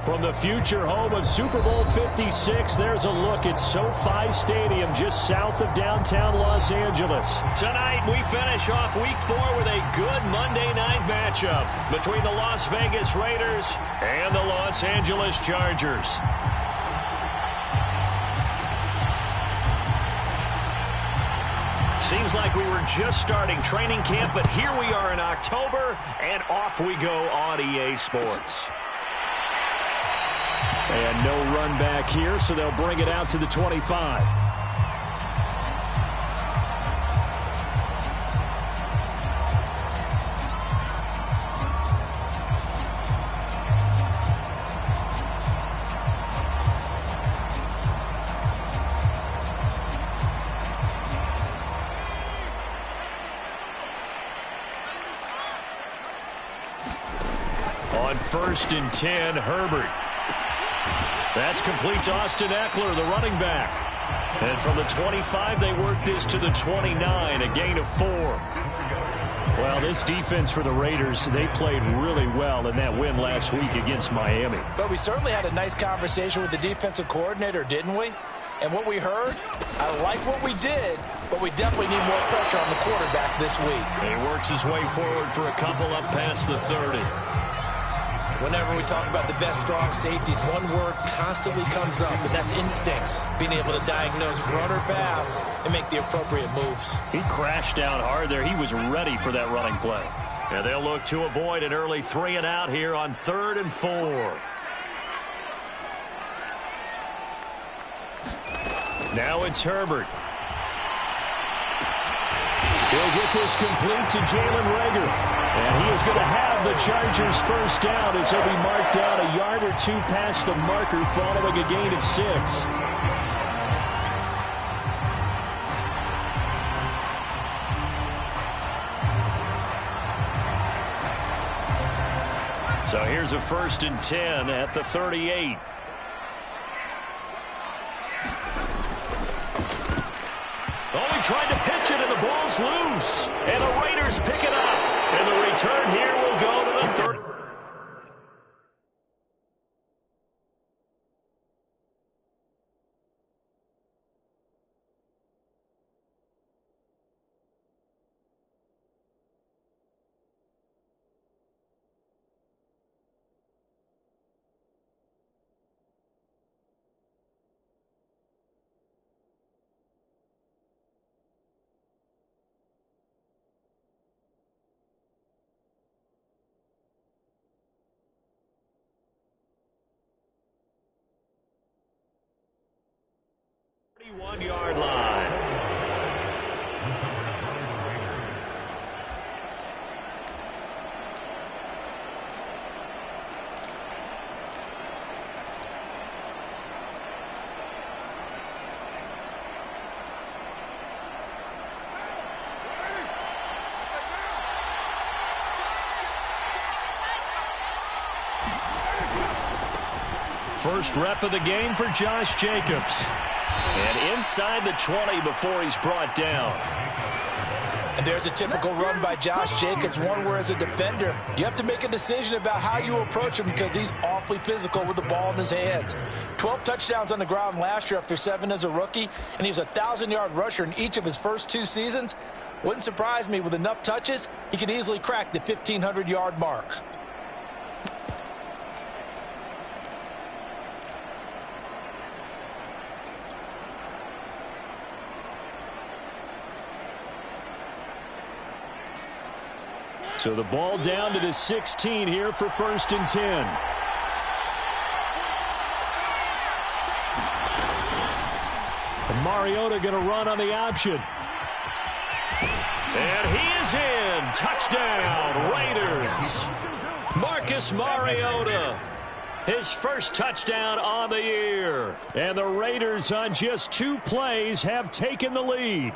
From the future home of Super Bowl 56, there's a look at SoFi Stadium just south of downtown Los Angeles. Tonight, we finish off Week 4 with a good Monday night matchup between the Las Vegas Raiders and the Los Angeles Chargers. Seems like we were just starting training camp, but here we are in October, and off we go on EA Sports. And no run back here, so they'll bring it out to the 25. On 1st and 10, Herbert. That's complete to Austin Eckler, the running back. And from the 25, they work this to the 29, a gain of 4. Well, this defense for the Raiders, they played really well in that win last week against Miami. But we certainly had a nice conversation with the defensive coordinator, didn't we? And what we heard, I like what we did, but we definitely need more pressure on the quarterback this week. And he works his way forward for a couple up past the 30. Whenever we talk about the best strong safeties, one word constantly comes up, and that's instinct. Being able to diagnose run or pass and make the appropriate moves. He crashed down hard there. He was ready for that running play. And they'll look to avoid an early 3 and out here on 3rd and 4. Now it's Herbert. He'll get this complete to Jalen Reagor. And he is going to have the Chargers first down as he'll be marked down a yard or 2 past the marker following a gain of 6. So here's a 1st and 10 at the 38. Oh, he tried to pitch it, and the ball's loose. And the Raiders pick it up. And the return here will go to the 30. One-yard line. First rep of the game for Josh Jacobs. And inside the 20 before he's brought down. And there's a typical run by Josh Jacobs, one where as a defender, you have to make a decision about how you approach him because he's awfully physical with the ball in his hands. 12 touchdowns on the ground last year after 7 as a rookie, and he was a 1,000-yard rusher in each of his first 2 seasons. Wouldn't surprise me, with enough touches, he could easily crack the 1,500-yard mark. So the ball down to the 16 here for 1st and 10. And Mariota going to run on the option. And he is in. Touchdown, Raiders. Marcus Mariota. His first touchdown on the year. And the Raiders on just 2 plays have taken the lead.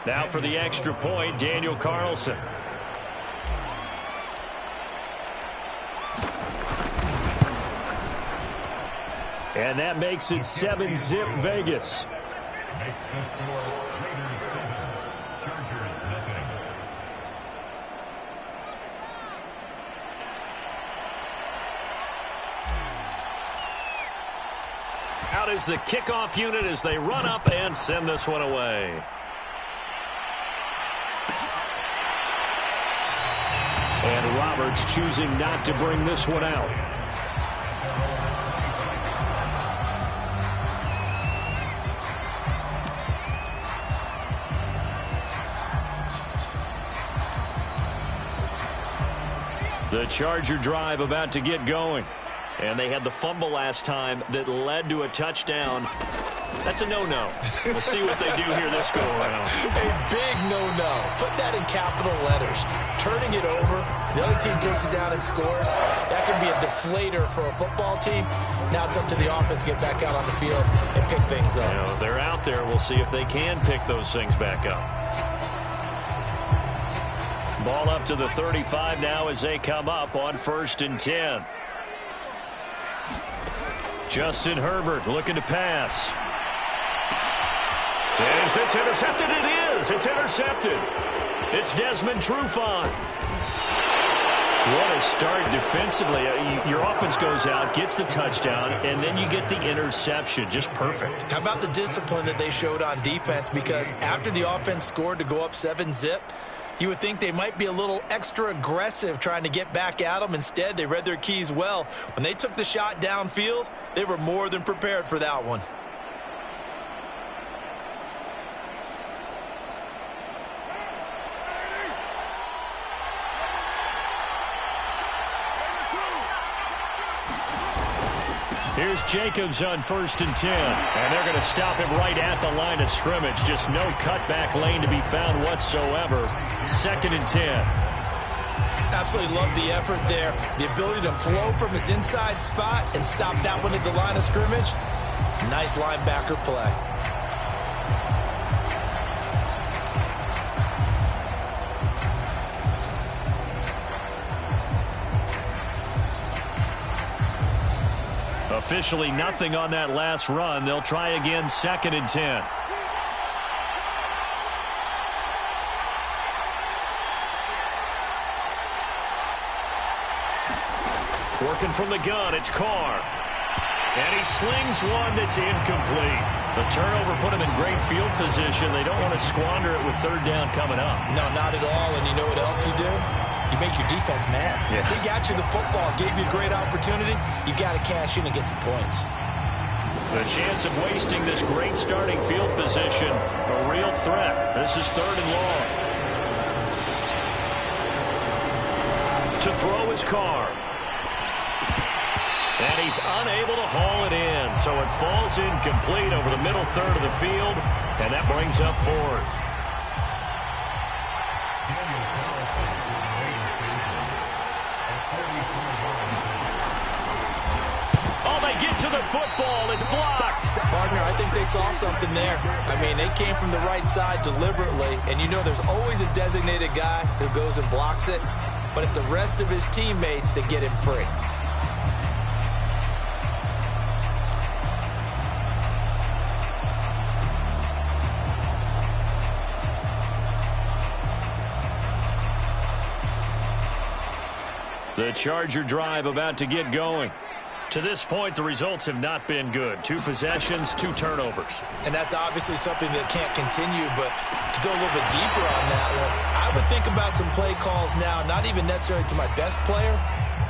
Now for the extra point, Daniel Carlson. And that makes it 7-zip Vegas. out is the kickoff unit as they run up and send this one away. And Roberts choosing not to bring this one out. The Charger drive about to get going. And they had the fumble last time that led to a touchdown. That's a no-no. We'll see what they do here this go-around. A big no-no. Put that in capital letters. Turning it over, the other team takes it down and scores. That can be a deflator for a football team. Now it's up to the offense to get back out on the field and pick things up. You know, they're out there. We'll see if they can pick those things back up. Ball up to the 35 now as they come up on 1st and 10. Justin Herbert looking to pass. Is this intercepted? It is. It's intercepted. It's Desmond Trufant. What a start defensively. Your offense goes out, gets the touchdown, and then you get the interception. Just perfect. How about the discipline that they showed on defense? Because after the offense scored to go up 7-zip, you would think they might be a little extra aggressive trying to get back at them. Instead, they read their keys well. When they took the shot downfield, they were more than prepared for that one. Here's Jacobs on 1st and 10. And they're going to stop him right at the line of scrimmage. Just no cutback lane to be found whatsoever. 2nd and 10. Absolutely love the effort there. The ability to flow from his inside spot and stop that one at the line of scrimmage. Nice linebacker play. Officially nothing on that last run. They'll try again 2nd and 10. Working from the gun, it's Carr. And he slings one that's incomplete. The turnover put him in great field position. They don't want to squander it with 3rd down coming up. No, not at all. And you know what else you do? You make your defense mad. Yeah. They got you the football, gave you a great opportunity. You got to cash in and get some points. The chance of wasting this great starting field position, a real threat. This is 3rd and long. To throw is Carr. And he's unable to haul it in, so it falls incomplete over the middle 3rd of the field, and that brings up 4th. To the football, it's blocked. Partner, I think they saw something there. I mean, they came from the right side deliberately, and you know there's always a designated guy who goes and blocks it, but it's the rest of his teammates that get him free. The Charger drive about to get going. To this point, the results have not been good. 2 possessions, 2 turnovers. And that's obviously something that can't continue, but to go a little bit deeper on that one, I would think about some play calls now, not even necessarily to my best player,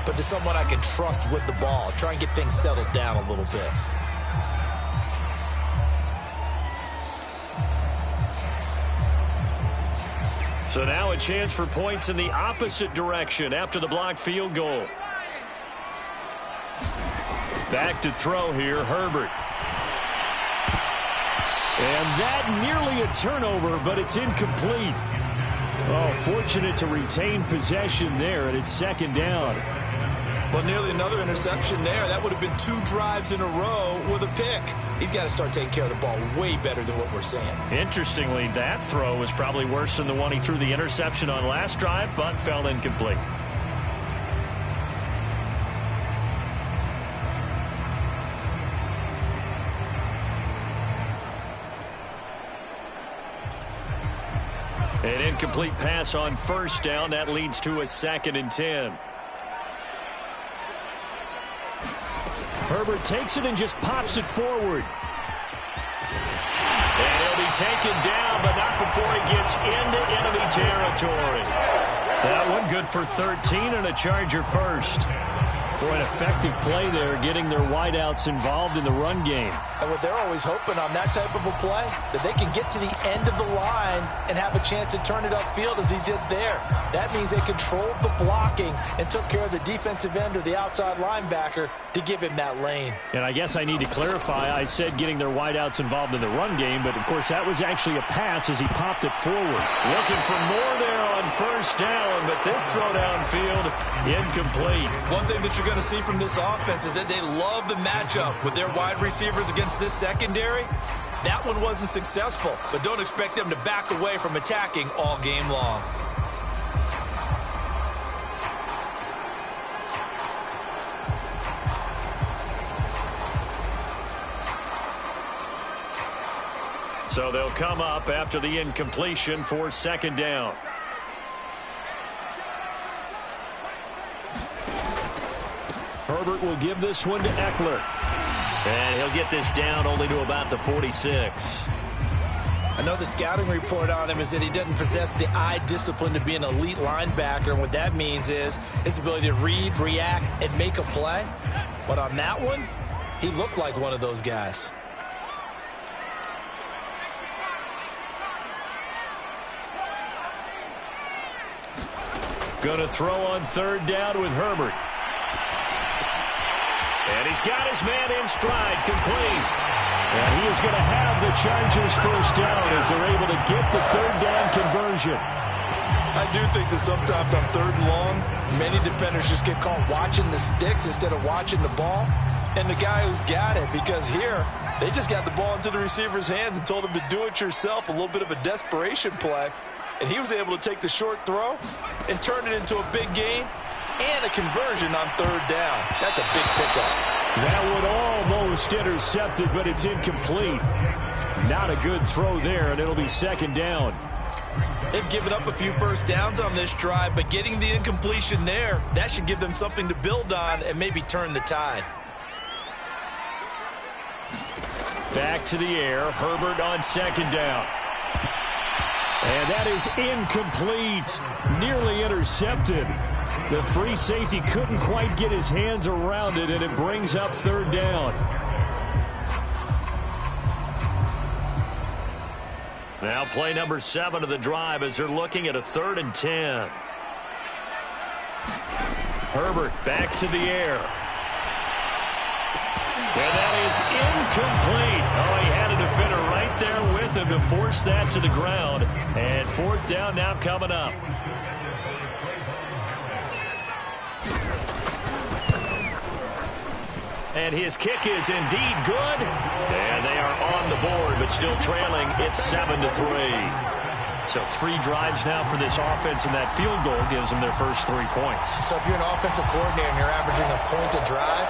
but to someone I can trust with the ball. Try and get things settled down a little bit. So now a chance for points in the opposite direction after the blocked field goal. Back to throw here, Herbert. And that nearly a turnover, but it's incomplete. Oh, fortunate to retain possession there, and it's 2nd down. Well, nearly another interception there. That would have been 2 drives in a row with a pick. He's got to start taking care of the ball way better than what we're seeing. Interestingly, that throw was probably worse than the one he threw the interception on last drive, but fell incomplete. An incomplete pass on 1st down. That leads to a 2nd and 10. Herbert takes it and just pops it forward. And he'll be taken down, but not before he gets into enemy territory. That one good for 13 and a Charger first. Boy, an effective play there, getting their wideouts involved in the run game. And what they're always hoping on that type of a play, that they can get to the end of the line and have a chance to turn it upfield as he did there. That means they controlled the blocking and took care of the defensive end or the outside linebacker to give him that lane. And I guess I need to clarify, I said getting their wideouts involved in the run game, but of course that was actually a pass as he popped it forward. Looking for more there on first down, but this throw downfield, incomplete. One thing that you're going to see from this offense is that they love the matchup with their wide receivers against this secondary. That one wasn't successful, but don't expect them to back away from attacking all game long. So they'll come up after the incompletion for second down. Herbert will give this one to Eckler. And he'll get this down only to about the 46. I know the scouting report on him is that he doesn't possess the eye discipline to be an elite linebacker. And what that means is his ability to read, react, and make a play. But on that one, he looked like one of those guys. Going to throw on third down with Herbert. And he's got his man in stride, complete. And he is going to have the Chargers first down as they're able to get the third down conversion. I do think that sometimes on third and long, many defenders just get caught watching the sticks instead of watching the ball. And the guy who's got it, because here, they just got the ball into the receiver's hands and told him to do it yourself, a little bit of a desperation play. And he was able to take the short throw and turn it into a big gain and a conversion on third down. That's a big pickup. That one almost intercepted, but it's incomplete. Not a good throw there, and it'll be second down. They've given up a few first downs on this drive, but getting the incompletion there, that should give them something to build on and maybe turn the tide. Back to the air, Herbert on second down. And that is incomplete, nearly intercepted. The free safety couldn't quite get his hands around it, and it brings up third down. Now play number 7 of the drive as they're looking at a 3rd and 10. Herbert back to the air. And that is incomplete. Oh, he had a defender right there with him to force that to the ground. And fourth down now coming up. And his kick is indeed good. And they are on the board, but still trailing. It's 7-3. So 3 drives now for this offense, and that field goal gives them their first 3 points. So if you're an offensive coordinator and you're averaging a point a drive,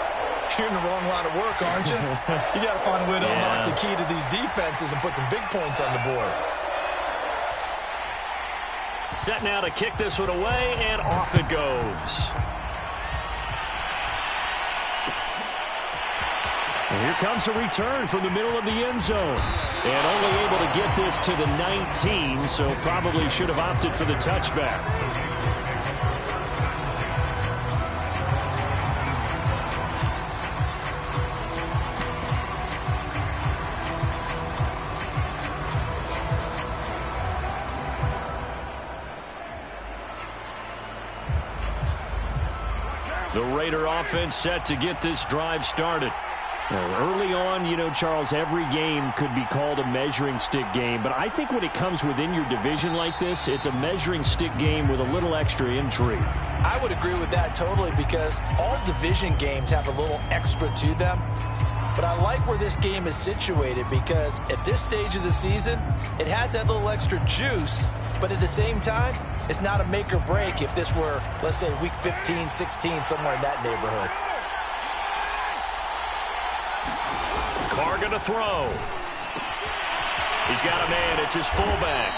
you're in the wrong line of work, aren't you? You got to find a way to unlock the key to these defenses and put some big points on the board. Set now to kick this one away, and off it goes. And here comes a return from the middle of the end zone. And only able to get this to the 19, so probably should have opted for the touchback. The Raider offense set to get this drive started. Well, early on, you know, Charles, every game could be called a measuring stick game. But I think when it comes within your division like this, it's a measuring stick game with a little extra intrigue. I would agree with that totally, because all division games have a little extra to them. But I like where this game is situated, because at this stage of the season, it has that little extra juice. But at the same time, it's not a make or break if this were, let's say, week 15, 16, somewhere in that neighborhood. Carr going to throw. He's got a man. It's his fullback.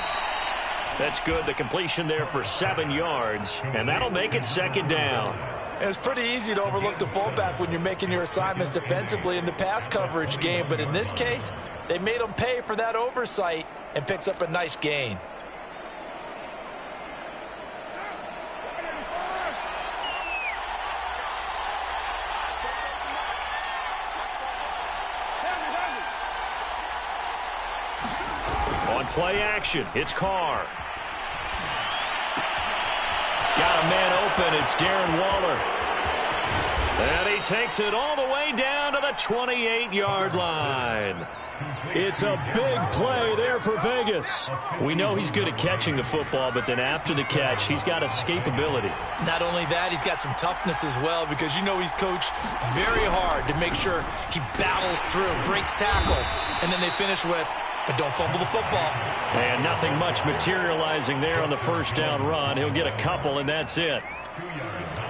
That's good. The completion there for 7 yards, and that'll make it second down. It's pretty easy to overlook the fullback when you're making your assignments defensively in the pass coverage game, but in this case, they made him pay for that oversight and picks up a nice gain. On play action, it's Carr. Got a man open. It's Darren Waller. And he takes it all the way down to the 28-yard line. It's a big play there for Vegas. We know he's good at catching the football, but then after the catch, he's got escapability. Not only that, he's got some toughness as well, because you know he's coached very hard to make sure he battles through, breaks tackles, and then they finish with, but don't fumble the football. And nothing much materializing there on the first down run. He'll get a couple, and that's it.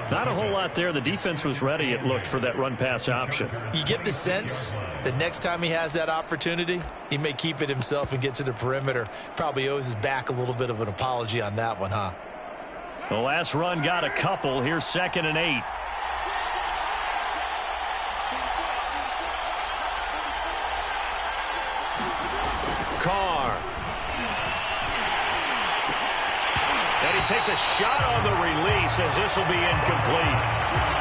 Not a whole lot there. The defense was ready, it looked, for that run-pass option. You get the sense that next time he has that opportunity, he may keep it himself and get to the perimeter. Probably owes his back a little bit of an apology on that one, huh? The last run got a couple. Here's 2nd and 8. Carr. And he takes a shot on the release as this will be incomplete.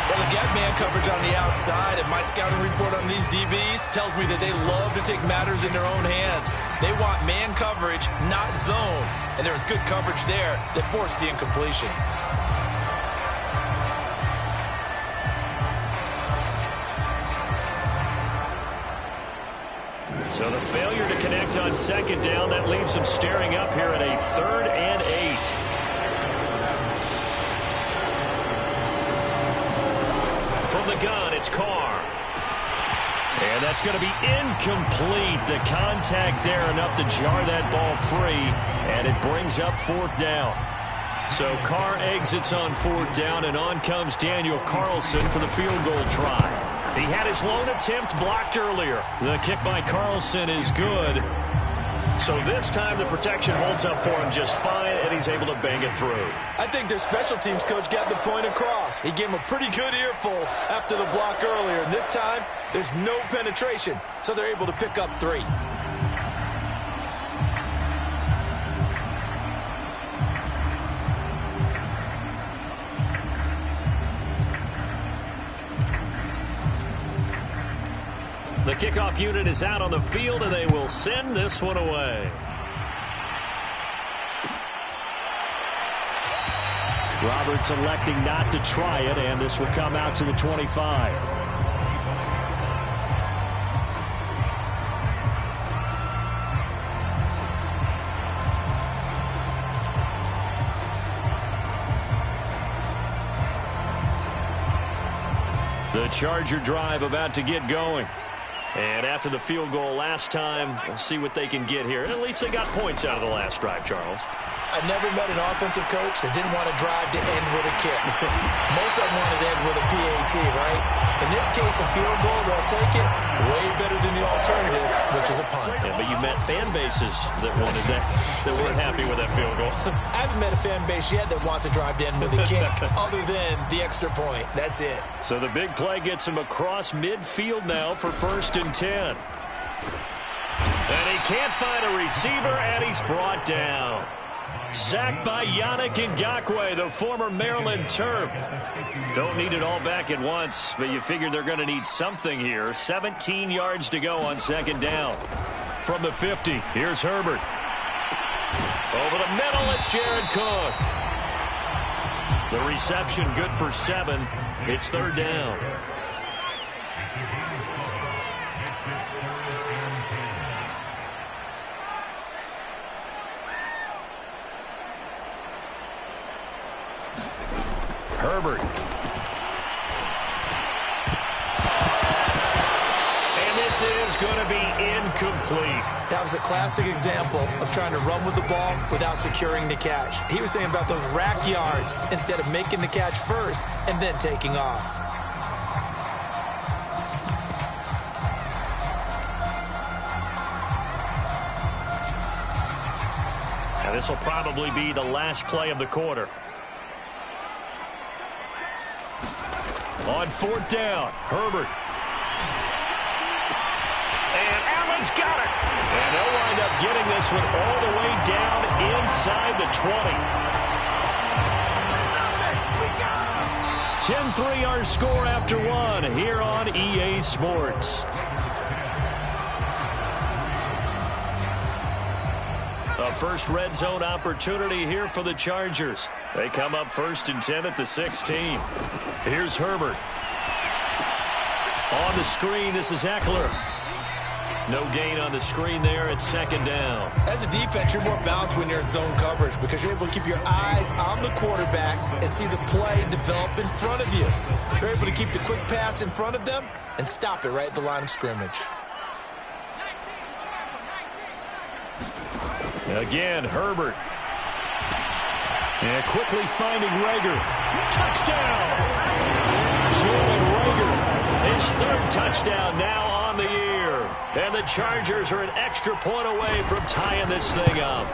Well, they've got man coverage on the outside, and my scouting report on these DBs tells me that they love to take matters in their own hands. They want man coverage, not zone, and there was good coverage there that forced the incompletion. So the failure to connect on 2nd down, that leaves them staring up here at a 3rd and 8. From the gun, it's Carr. And that's going to be incomplete. The contact there enough to jar that ball free, and it brings up 4th down. So Carr exits on 4th down, and on comes Daniel Carlson for the field goal try. He had his lone attempt blocked earlier. The kick by Carlson is good. So this time the protection holds up for him just fine, and he's able to bang it through. I think their special teams coach got the point across. He gave him a pretty good earful after the block earlier, and this time there's no penetration, so they're able to pick up 3. The kickoff unit is out on the field, and they will send this one away. Roberts electing not to try it, and this will come out to the 25. The Charger drive about to get going. And after the field goal last time, we'll see what they can get here. And at least they got points out of the last drive, Charles. I've never met an offensive coach that didn't want to drive to end with a kick. Most of them wanted to end with a PAT, right? In this case, a field goal, they'll take it way better than the alternative, which is a punt. Yeah, but you met fan bases that wanted that, that weren't happy with that field goal. I haven't met a fan base yet that wants to drive to end with a kick other than the extra point. That's it. So the big play gets him across midfield now for 1st and 10. And he can't find a receiver, and he's brought down. Sacked by Yannick Ngakoue, the former Maryland Terp. Don't need it all back at once, but you figure they're going to need something here. 17 yards to go on 2nd down. From the 50, here's Herbert. Over the middle, it's Jared Cook. The reception good for 7. It's 3rd down. Herbert. And this is going to be incomplete. That was a classic example of trying to run with the ball without securing the catch. He was thinking about those rack yards instead of making the catch first and then taking off. Now this will probably be the last play of the quarter. On 4th down, Herbert. And Allen's got it. And they'll wind up getting this one all the way down inside the 20. 10-3 our score after one here on EA Sports. A first red zone opportunity here for the Chargers. They come up 1st and 10 at the 16. Here's Herbert. On the screen, this is Eckler. No gain on the screen there at 2nd down. As a defense, you're more balanced when you're in zone coverage because you're able to keep your eyes on the quarterback and see the play develop in front of you. You're able to keep the quick pass in front of them and stop it right at the line of scrimmage. Again, Herbert. And quickly finding Rager. Touchdown! Jalen Rager, his 3rd touchdown now on the year. And the Chargers are an extra point away from tying this thing up.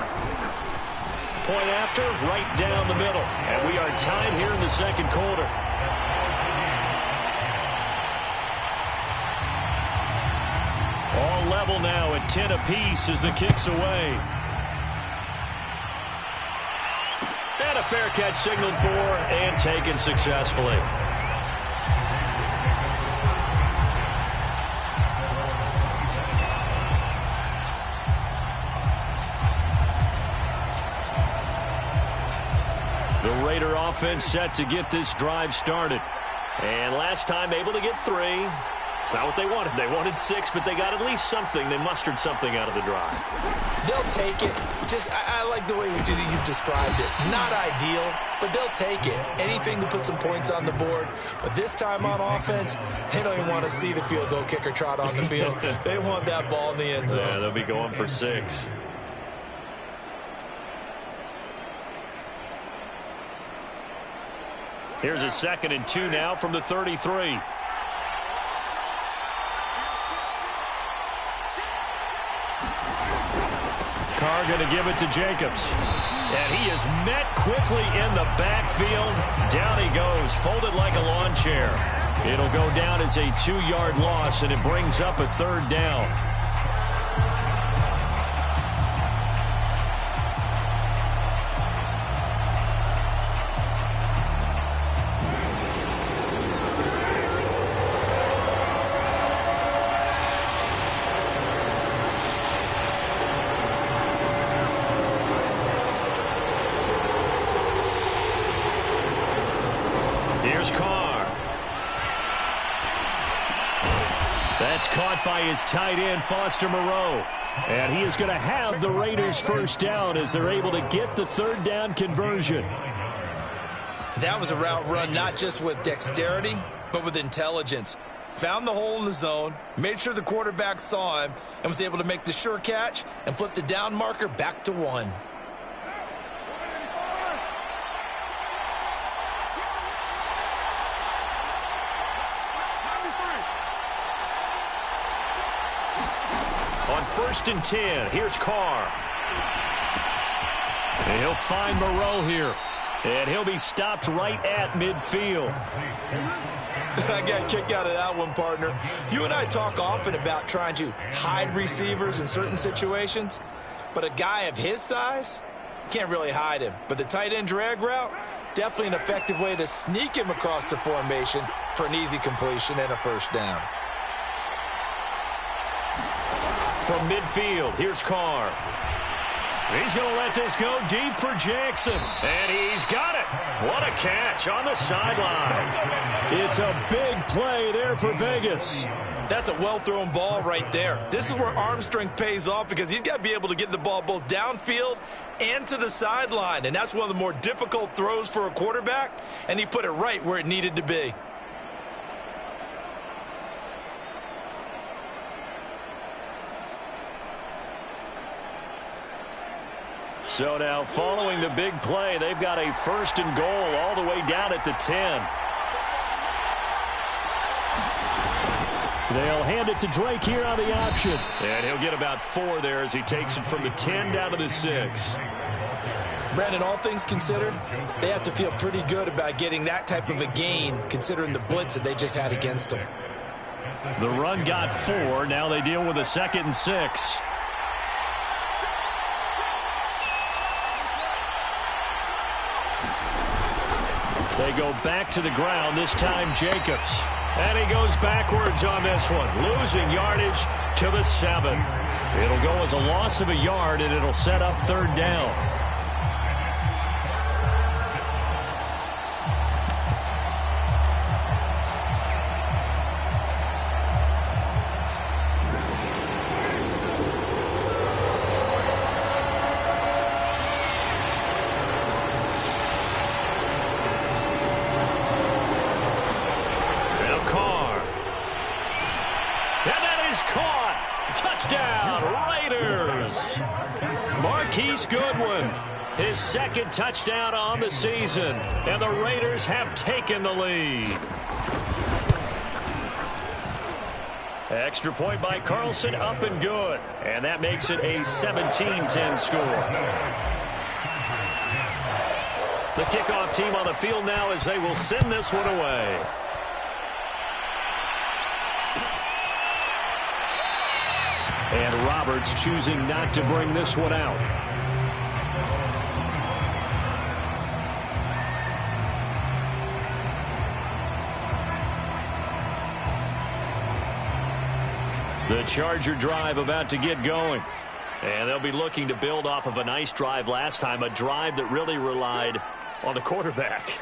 Point after, right down the middle. And we are tied here in the 2nd quarter. All level now at 10 apiece as the kick's away. And a fair catch signaled for and taken successfully. The Raider offense set to get this drive started. And last time able to get 3. It's not what they wanted. They wanted 6, but they got at least something. They mustered something out of the drive. They'll take it. I like the way you've described it. Not ideal, but they'll take it. Anything to put some points on the board. But this time on offense, they don't even want to see the field goal kicker trot on the field. They want that ball in the end zone. Yeah, they'll be going for 6. Here's a 2nd and 2 now from the 33. Carr going to give it to Jacobs. And he is met quickly in the backfield. Down he goes, folded like a lawn chair. It'll go down as a 2-yard loss, and it brings up a 3rd down. Here's Carr. That's caught by his tight end, Foster Moreau. And he is going to have the Raiders' 1st down as they're able to get the 3rd down conversion. That was a route run not just with dexterity, but with intelligence. Found the hole in the zone, made sure the quarterback saw him, and was able to make the sure catch and flip the down marker back to 1. On 1st and 10, here's Carr. And he'll find Moreau here. And he'll be stopped right at midfield. I got a kick out of that one, partner. You and I talk often about trying to hide receivers in certain situations. But a guy of his size, can't really hide him. But the tight end drag route, definitely an effective way to sneak him across the formation for an easy completion and a 1st down. From midfield, here's Carr. He's going to let this go deep for Jackson. And he's got it. What a catch on the sideline. It's a big play there for Vegas. That's a well-thrown ball right there. This is where arm strength pays off because he's got to be able to get the ball both downfield and to the sideline. And that's one of the more difficult throws for a quarterback. And he put it right where it needed to be. So now following the big play, they've got a 1st and goal all the way down at the 10. They'll hand it to Drake here on the option. And he'll get about 4 there as he takes it from the 10 down to the 6. Brandon, all things considered, they have to feel pretty good about getting that type of a gain, considering the blitz that they just had against them. The run got 4. Now they deal with a 2nd and 6. They go back to the ground, this time Jacobs. And he goes backwards on this one, losing yardage to the 7. It'll go as a loss of a yard, and it'll set up 3rd down. His 2nd touchdown on the season, and the Raiders have taken the lead. Extra point by Carlson, up and good, and that makes it a 17-10 score. The kickoff team on the field now as they will send this one away. And Roberts choosing not to bring this one out. The Charger drive about to get going. And they'll be looking to build off of a nice drive last time, a drive that really relied on the quarterback.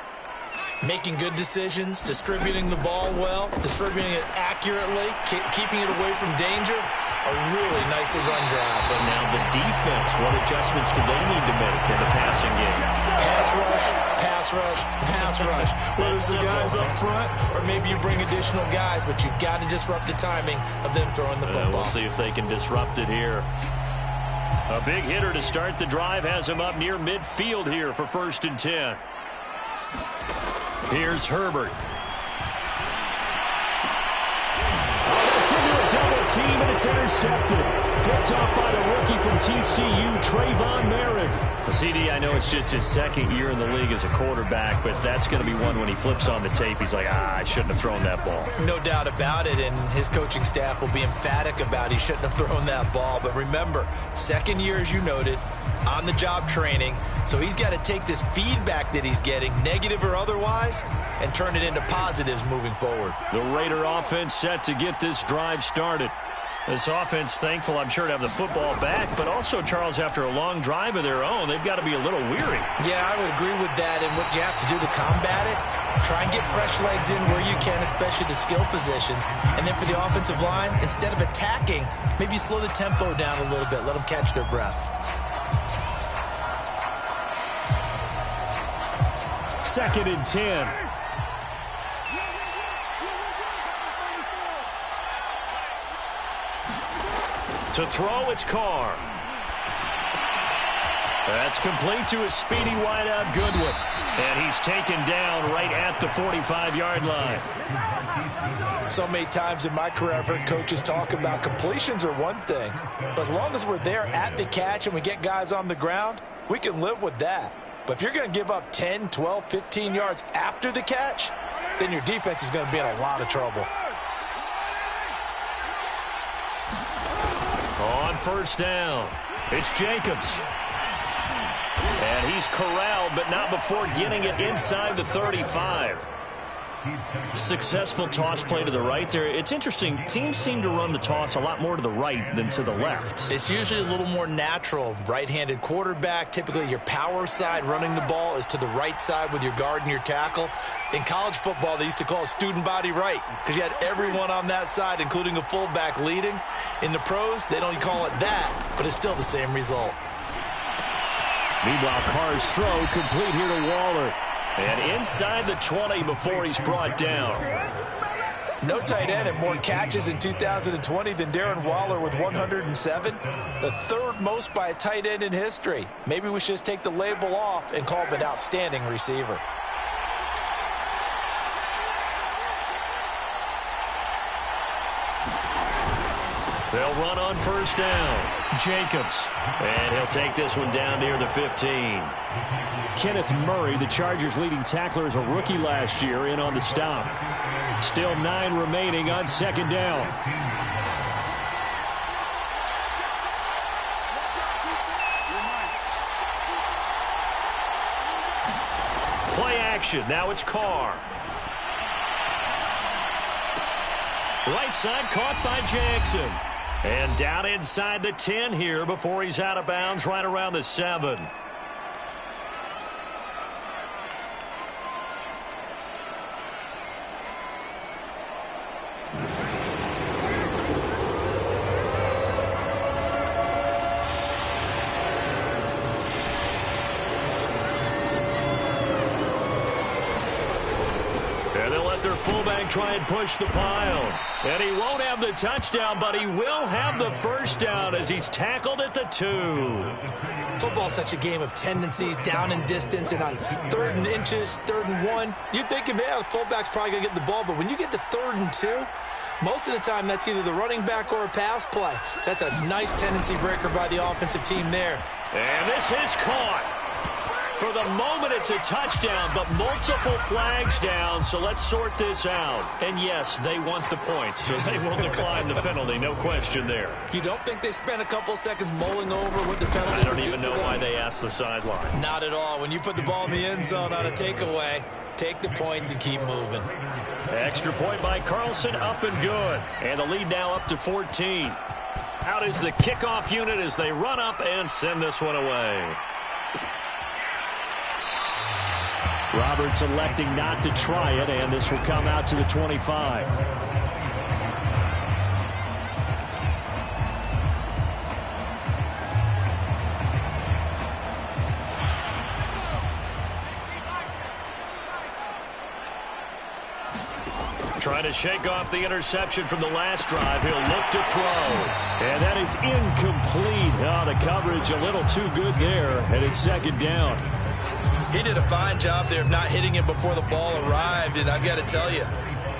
Making good decisions, distributing the ball well, distributing it accurately, keeping it away from danger. A really nicely run drive. But now the defense, what adjustments do they need to make in the passing game? Pass rush, pass rush, pass rush. Whether it's the guys up front or maybe you bring additional guys, but you've got to disrupt the timing of them throwing the football. We'll see if they can disrupt it here. A big hitter to start the drive has him up near midfield here for 1st and 10. Here's Herbert. It's into a double team, and it's intercepted. Picked off by the rookie from TCU, Trayvon Merritt. CD, I know it's just his 2nd year in the league as a quarterback, but that's going to be one when he flips on the tape. He's like, I shouldn't have thrown that ball. No doubt about it, and his coaching staff will be emphatic about he shouldn't have thrown that ball. But remember, 2nd year, as you noted, on-the-job training. So he's got to take this feedback that he's getting, negative or otherwise, and turn it into positives moving forward. The Raider offense set to get this drive started. This offense thankful, I'm sure, to have the football back, but also, Charles, after a long drive of their own, they've got to be a little weary. Yeah, I would agree with that, and what you have to do to combat it, try and get fresh legs in where you can, especially the skill positions. And then for the offensive line, instead of attacking, maybe slow the tempo down a little bit, let them catch their breath. 2nd and 10. To throw, it's Carr. That's complete to a speedy wideout Goodwin. And he's taken down right at the 45-yard line. So many times in my career I've heard coaches talk about completions are one thing. But as long as we're there at the catch and we get guys on the ground, we can live with that. But if you're going to give up 10, 12, 15 yards after the catch, then your defense is going to be in a lot of trouble. On 1st down, it's Jacobs. And he's corralled, but not before getting it inside the 35. Successful toss play to the right there. It's interesting. Teams seem to run the toss a lot more to the right than to the left. It's usually a little more natural. Right-handed quarterback, typically your power side running the ball is to the right side with your guard and your tackle. In college football, they used to call it student body right because you had everyone on that side, including a fullback leading. In the pros, they don't call it that, but it's still the same result. Meanwhile, Carr's throw complete here to Waller. And inside the 20 before he's brought down. No tight end had more catches in 2020 than Darren Waller with 107. The 3rd most by a tight end in history. Maybe we should just take the label off and call him an outstanding receiver. They'll run on first down. Jacobs. And he'll take this one down near the 15. Kenneth Murray, the Chargers' leading tackler, as a rookie last year, in on the stop. Still 9 remaining on second down. Play action. Now it's Carr. Right side caught by Jackson. And down inside the 10 here before he's out of bounds right around the 7. Fullback try and push the pile. And he won't have the touchdown, but he will have the first down as he's tackled at the 2. Football's such a game of tendencies, down and distance, and on 3rd and inches, 3rd and 1, you think, yeah, the fullback's probably going to get the ball, but when you get to 3rd and 2, most of the time that's either the running back or a pass play. So that's a nice tendency breaker by the offensive team there. And this is caught. For the moment, it's a touchdown, but multiple flags down, so let's sort this out. And yes, they want the points, so they will decline the penalty, no question there. You don't think they spent a couple seconds mulling over what the penalty? I don't even know why they asked the sideline. Not at all. When you put the ball in the end zone on a takeaway, take the points and keep moving. Extra point by Carlson, up and good. And the lead now up to 14. Out is the kickoff unit as they run up and send this one away. Roberts electing not to try it, and this will come out to the 25. Trying to shake off the interception from the last drive. He'll look to throw. And that is incomplete. Oh, the coverage a little too good there, and it's second down. He did a fine job there of not hitting him before the ball arrived, and I've got to tell you,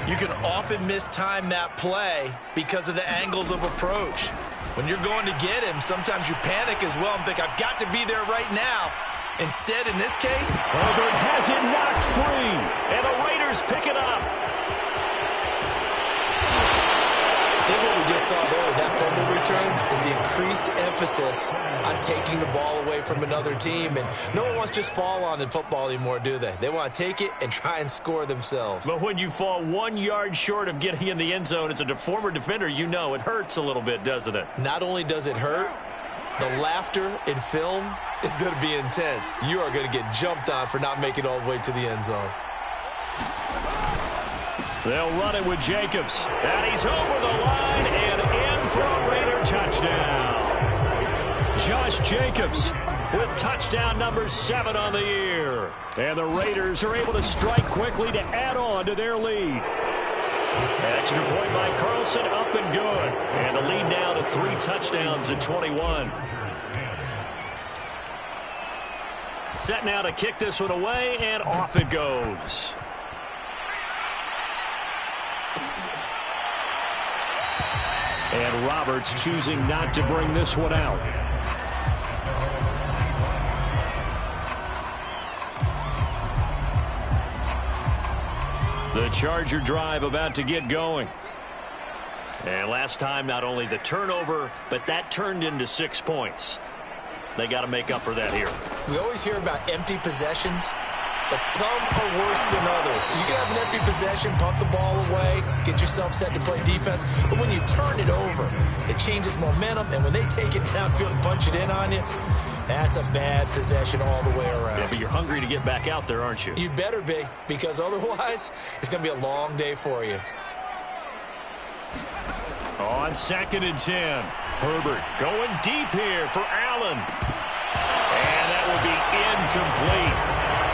you can often mistime that play because of the angles of approach. When you're going to get him, sometimes you panic as well and think, I've got to be there right now. Instead, in this case, Herbert has it knocked free, and the Raiders pick it up. I think what we just saw there with that fumble return is the increased emphasis on taking the ball away from another team. And no one wants to just fall on in football anymore, do they? They want to take it and try and score themselves. But when you fall 1 yard short of getting in the end zone as a former defender, you know it hurts a little bit, doesn't it? Not only does it hurt, the laughter in film is going to be intense. You are going to get jumped on for not making it all the way to the end zone. They'll run it with Jacobs. And he's over the line and in for a Raider touchdown. Josh Jacobs with touchdown number 7 on the year. And the Raiders are able to strike quickly to add on to their lead. Extra point by Carlson, up and good. And the lead now to 3 touchdowns at 21. Set now to kick this one away, and off it goes. And Roberts choosing not to bring this one out. The Charger drive about to get going. And last time, not only the turnover, but that turned into 6 points. They got to make up for that here. We always hear about empty possessions, but some are worse than others. You can have an empty possession, punt the ball away, get yourself set to play defense, but when you turn it over, it changes momentum, and when they take it downfield and punch it in on you, that's a bad possession all the way around. Yeah, but you're hungry to get back out there, aren't you? You'd better be, because otherwise, it's going to be a long day for you. On 2nd and 10, Herbert going deep here for Allen. And that will be incomplete.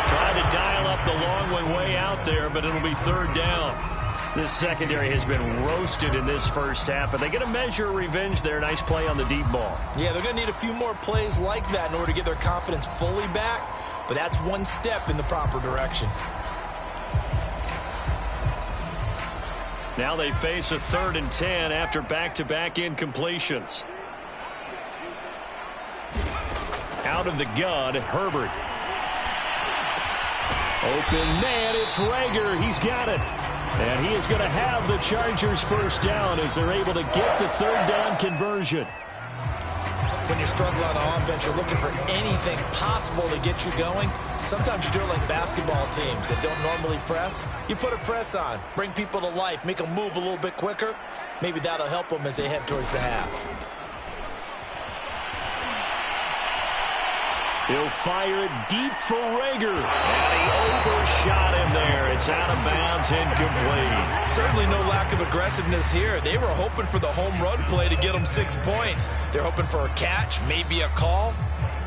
Trying to dial up the long one way out there, but it'll be 3rd down. This secondary has been roasted in this first half, but they get a measure of revenge there. Nice play on the deep ball. Yeah, they're going to need a few more plays like that in order to get their confidence fully back, but that's one step in the proper direction. Now they face a 3rd and 10 after back-to-back incompletions. Out of the gun, Herbert. Open man, it's Rager. He's got it. And he is going to have the Chargers first down as they're able to get the 3rd down conversion. When you're struggling on offense, you're looking for anything possible to get you going. Sometimes you do it like basketball teams that don't normally press. You put a press on, bring people to life, make them move a little bit quicker. Maybe that'll help them as they head towards the half. He'll fire it deep for Rager. And he overshot him there. It's out of bounds, incomplete. Certainly no lack of aggressiveness here. They were hoping for the home run play to get them 6 points. They're hoping for a catch, maybe a call,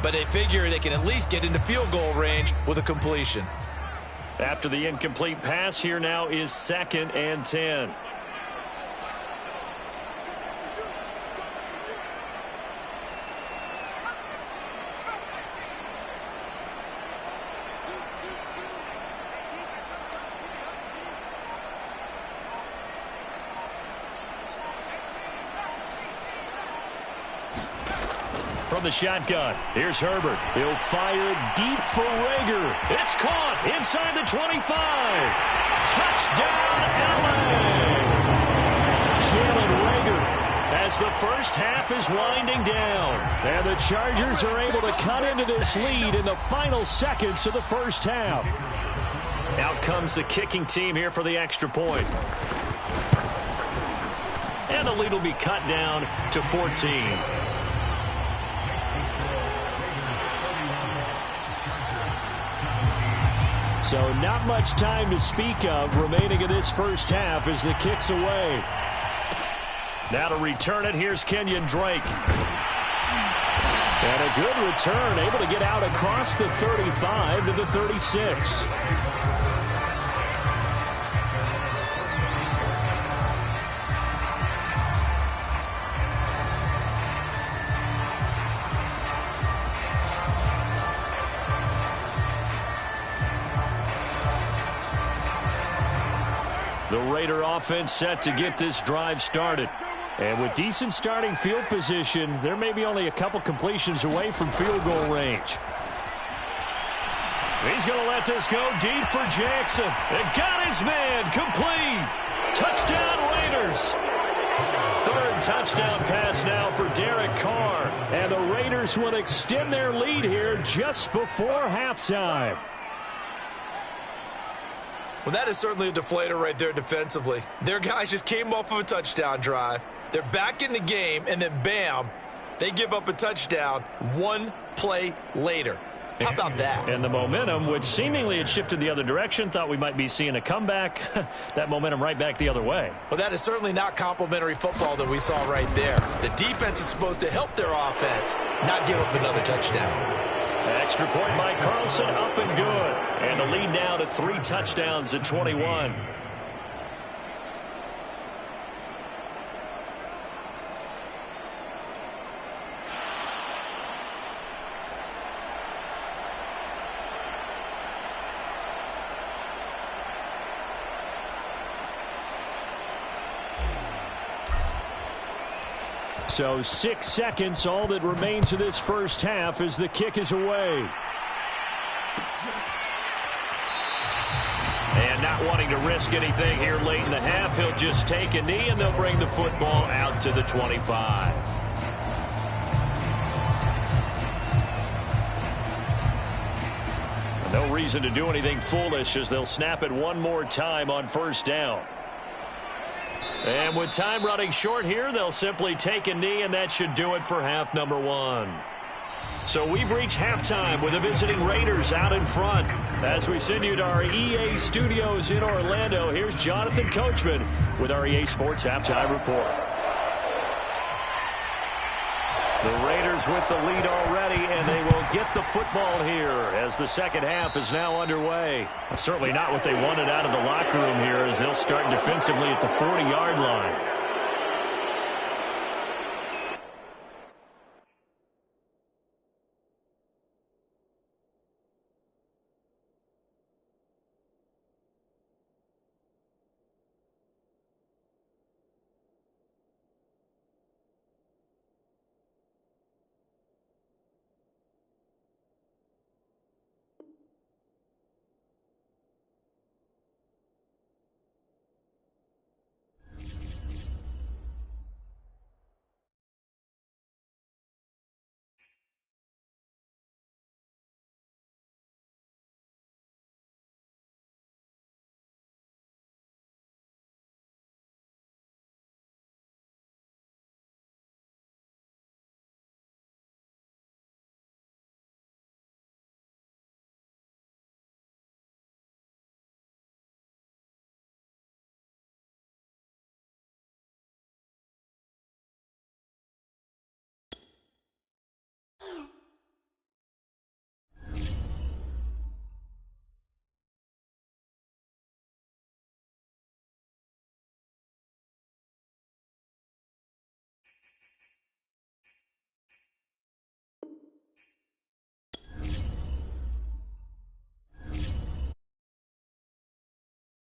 but they figure they can at least get into field goal range with a completion. After the incomplete pass, here now is 2nd and 10. From the shotgun, here's Herbert. He'll fire deep for Rager. It's caught inside the 25. Touchdown, LA! Jalen Rager. As the first half is winding down. And the Chargers are able to cut into this lead in the final seconds of the first half. Out comes the kicking team here for the extra point. And the lead will be cut down to 14. So not much time to speak of remaining in this first half as the kick's away. Now to return it, here's Kenyon Drake. And a good return, able to get out across the 35 to the 36. The Raider offense set to get this drive started. And with decent starting field position, there may be only a couple completions away from field goal range. He's going to let this go deep for Jackson. It got his man complete. Touchdown Raiders. 3rd touchdown pass now for Derek Carr. And the Raiders will extend their lead here just before halftime. Well, that is certainly a deflator right there defensively. Their guys just came off of a touchdown drive. They're back in the game, and then bam, they give up a touchdown 1 play later. How about that? And the momentum, which seemingly had shifted the other direction, thought we might be seeing a comeback. That momentum right back the other way. Well, that is certainly not complimentary football that we saw right there. The defense is supposed to help their offense, not give up another touchdown. Extra point by Carlson, up and good. And the lead now to 3 touchdowns at 21. So 6 seconds, all that remains of this first half as the kick is away. And not wanting to risk anything here late in the half, he'll just take a knee and they'll bring the football out to the 25. No reason to do anything foolish as they'll snap it one more time on first down. And with time running short here, they'll simply take a knee, and that should do it for half number 1. So we've reached halftime with the visiting Raiders out in front. As we send you to our EA studios in Orlando, here's Jonathan Coachman with our EA Sports Halftime Report. The Raiders with the lead already, and they will get the football here as the second half is now underway. Certainly not what they wanted out of the locker room here as they'll start defensively at the 40-yard line.